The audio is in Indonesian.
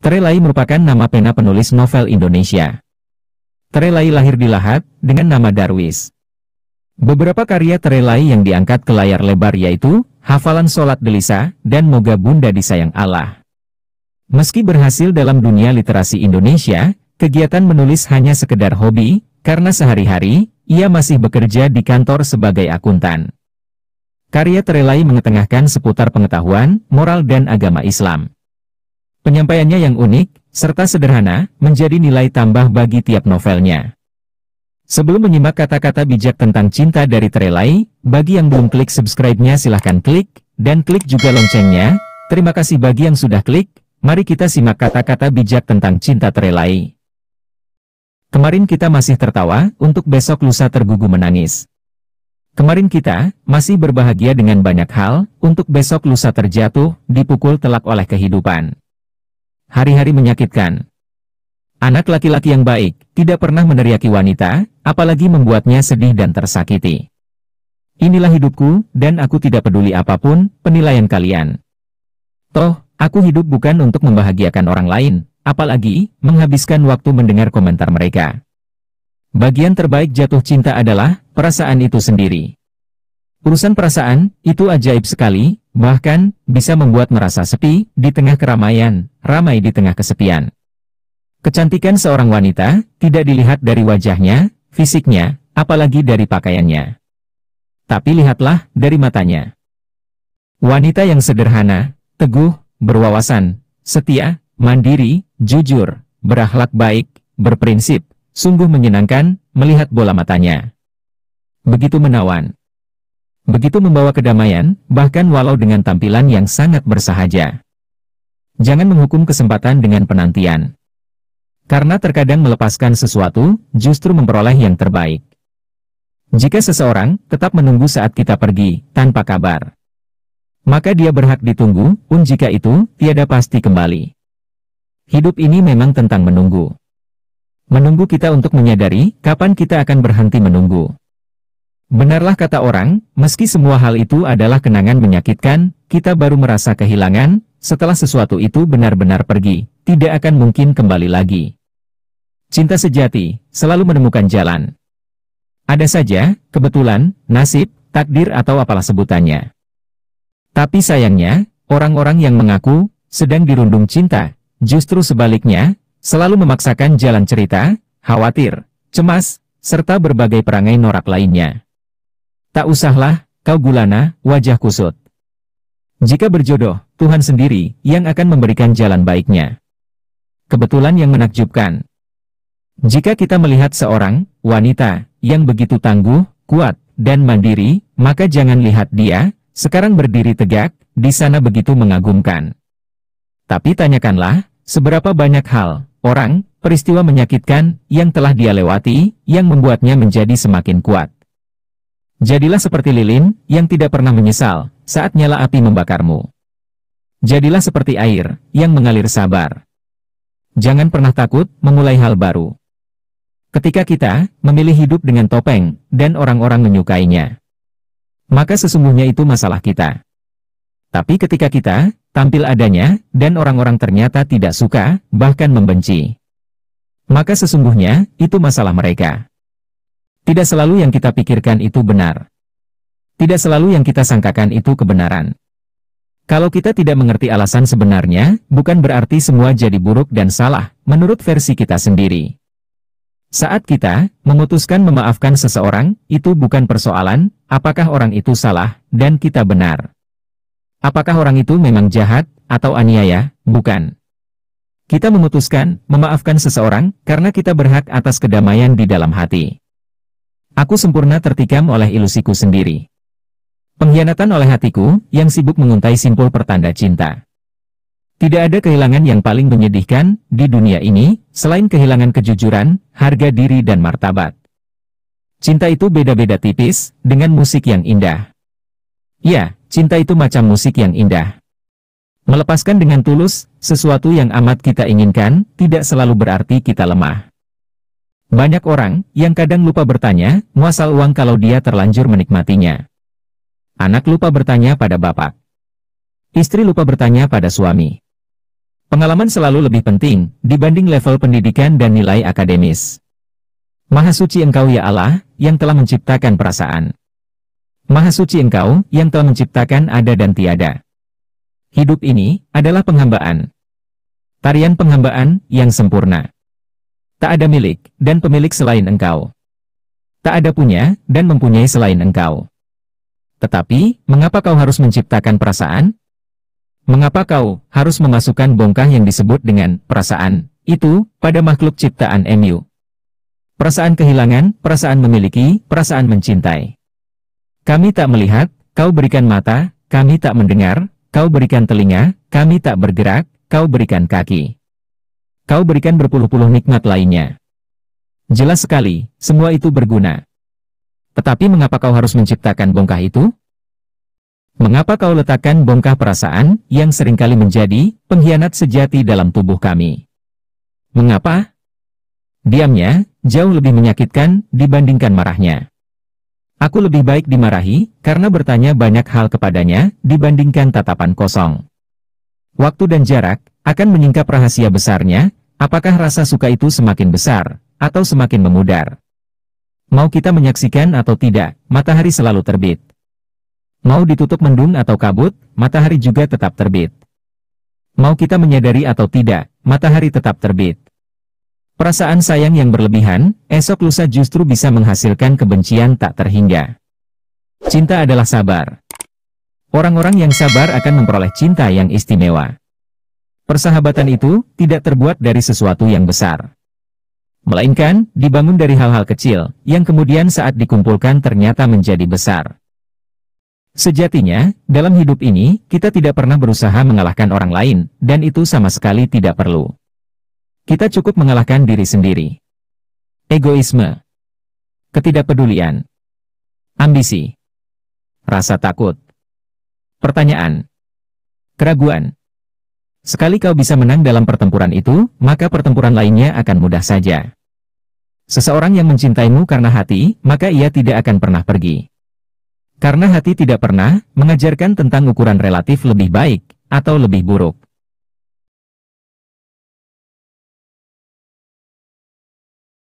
Terelai merupakan nama pena penulis novel Indonesia. Terelai lahir di Lahat, dengan nama Darwis. Beberapa karya Terelai yang diangkat ke layar lebar yaitu, Hafalan Sholat Gelisah, dan Moga Bunda Disayang Allah. Meski berhasil dalam dunia literasi Indonesia, kegiatan menulis hanya sekedar hobi, karena sehari-hari, ia masih bekerja di kantor sebagai akuntan. Karya Terelai mengetengahkan seputar pengetahuan, moral dan agama Islam. Penyampaiannya yang unik, serta sederhana, menjadi nilai tambah bagi tiap novelnya. Sebelum menyimak kata-kata bijak tentang cinta dari Terelai, bagi yang belum klik subscribe-nya silahkan klik, dan klik juga loncengnya. Terima kasih bagi yang sudah klik, mari kita simak kata-kata bijak tentang cinta Terelai. Kemarin kita masih tertawa, untuk besok lusa tergugu menangis. Kemarin kita masih berbahagia dengan banyak hal, untuk besok lusa terjatuh, dipukul telak oleh kehidupan. Hari-hari menyakitkan. Anak laki-laki yang baik, tidak pernah meneriaki wanita, apalagi membuatnya sedih dan tersakiti. Inilah hidupku, dan aku tidak peduli apapun penilaian kalian. Toh, aku hidup bukan untuk membahagiakan orang lain, apalagi menghabiskan waktu mendengar komentar mereka. Bagian terbaik jatuh cinta adalah perasaan itu sendiri. Urusan perasaan, itu ajaib sekali, bahkan bisa membuat merasa sepi di tengah keramaian, ramai di tengah kesepian. Kecantikan seorang wanita tidak dilihat dari wajahnya, fisiknya, apalagi dari pakaiannya. Tapi lihatlah dari matanya. Wanita yang sederhana, teguh, berwawasan, setia, mandiri, jujur, berakhlak baik, berprinsip, sungguh menyenangkan melihat bola matanya. Begitu menawan. Begitu membawa kedamaian, bahkan walau dengan tampilan yang sangat bersahaja. Jangan menghukum kesempatan dengan penantian. Karena terkadang melepaskan sesuatu, justru memperoleh yang terbaik. Jika seseorang tetap menunggu saat kita pergi, tanpa kabar, maka dia berhak ditunggu, pun jika itu tiada pasti kembali. Hidup ini memang tentang menunggu. Menunggu kita untuk menyadari, kapan kita akan berhenti menunggu. Benarlah kata orang, meski semua hal itu adalah kenangan menyakitkan, kita baru merasa kehilangan, setelah sesuatu itu benar-benar pergi, tidak akan mungkin kembali lagi. Cinta sejati, selalu menemukan jalan. Ada saja, kebetulan, nasib, takdir atau apalah sebutannya. Tapi sayangnya, orang-orang yang mengaku sedang dirundung cinta, justru sebaliknya, selalu memaksakan jalan cerita, khawatir, cemas, serta berbagai perangai norak lainnya. Tak usahlah, kau gulana, wajah kusut. Jika berjodoh, Tuhan sendiri yang akan memberikan jalan baiknya. Kebetulan yang menakjubkan. Jika kita melihat seorang wanita yang begitu tangguh, kuat, dan mandiri, maka jangan lihat dia sekarang berdiri tegak, di sana begitu mengagumkan. Tapi tanyakanlah, seberapa banyak hal, orang, peristiwa menyakitkan yang telah dia lewati, yang membuatnya menjadi semakin kuat. Jadilah seperti lilin, yang tidak pernah menyesal, saat nyala api membakarmu. Jadilah seperti air, yang mengalir sabar. Jangan pernah takut, memulai hal baru. Ketika kita, memilih hidup dengan topeng, dan orang-orang menyukainya, maka sesungguhnya itu masalah kita. Tapi ketika kita, tampil adanya, dan orang-orang ternyata tidak suka, bahkan membenci, maka sesungguhnya, itu masalah mereka. Tidak selalu yang kita pikirkan itu benar. Tidak selalu yang kita sangkakan itu kebenaran. Kalau kita tidak mengerti alasan sebenarnya, bukan berarti semua jadi buruk dan salah, menurut versi kita sendiri. Saat kita memutuskan memaafkan seseorang, itu bukan persoalan, apakah orang itu salah, dan kita benar. Apakah orang itu memang jahat, atau aniaya, bukan. Kita memutuskan memaafkan seseorang, karena kita berhak atas kedamaian di dalam hati. Aku sempurna tertikam oleh ilusiku sendiri. Pengkhianatan oleh hatiku, yang sibuk menguntai simpul pertanda cinta. Tidak ada kehilangan yang paling menyedihkan, di dunia ini, selain kehilangan kejujuran, harga diri dan martabat. Cinta itu beda-beda tipis, dengan musik yang indah. Ya, cinta itu macam musik yang indah. Melepaskan dengan tulus, sesuatu yang amat kita inginkan, tidak selalu berarti kita lemah. Banyak orang yang kadang lupa bertanya, muasal uang kalau dia terlanjur menikmatinya. Anak lupa bertanya pada bapak. Istri lupa bertanya pada suami. Pengalaman selalu lebih penting dibanding level pendidikan dan nilai akademis. Maha suci Engkau ya Allah, yang telah menciptakan perasaan. Maha suci Engkau, yang telah menciptakan ada dan tiada. Hidup ini adalah penghambaan. Tarian penghambaan yang sempurna. Tak ada milik dan pemilik selain Engkau. Tak ada punya dan mempunyai selain Engkau. Tetapi, mengapa kau harus menciptakan perasaan? Mengapa kau harus memasukkan bongkah yang disebut dengan perasaan itu pada makhluk ciptaan MU? Perasaan kehilangan, perasaan memiliki, perasaan mencintai. Kami tak melihat, kau berikan mata, kami tak mendengar, kau berikan telinga, kami tak bergerak, kau berikan kaki. Kau berikan berpuluh-puluh nikmat lainnya. Jelas sekali, semua itu berguna. Tetapi mengapa kau harus menciptakan bongkah itu? Mengapa kau letakkan bongkah perasaan yang seringkali menjadi pengkhianat sejati dalam tubuh kami? Mengapa? Diamnya jauh lebih menyakitkan dibandingkan marahnya. Aku lebih baik dimarahi karena bertanya banyak hal kepadanya dibandingkan tatapan kosong. Waktu dan jarak akan menyingkap rahasia besarnya, apakah rasa suka itu semakin besar atau semakin memudar. Mau kita menyaksikan atau tidak, matahari selalu terbit. Mau ditutup mendung atau kabut, matahari juga tetap terbit. Mau kita menyadari atau tidak, matahari tetap terbit. Perasaan sayang yang berlebihan, esok lusa justru bisa menghasilkan kebencian tak terhingga. Cinta adalah sabar. Orang-orang yang sabar akan memperoleh cinta yang istimewa. Persahabatan itu tidak terbuat dari sesuatu yang besar. Melainkan, dibangun dari hal-hal kecil, yang kemudian saat dikumpulkan ternyata menjadi besar. Sejatinya, dalam hidup ini, kita tidak pernah berusaha mengalahkan orang lain, dan itu sama sekali tidak perlu. Kita cukup mengalahkan diri sendiri. Egoisme, ketidakpedulian, ambisi, rasa takut, pertanyaan, keraguan. Sekali kau bisa menang dalam pertempuran itu, maka pertempuran lainnya akan mudah saja. Seseorang yang mencintaimu karena hati, maka ia tidak akan pernah pergi. Karena hati tidak pernah mengajarkan tentang ukuran relatif lebih baik atau lebih buruk.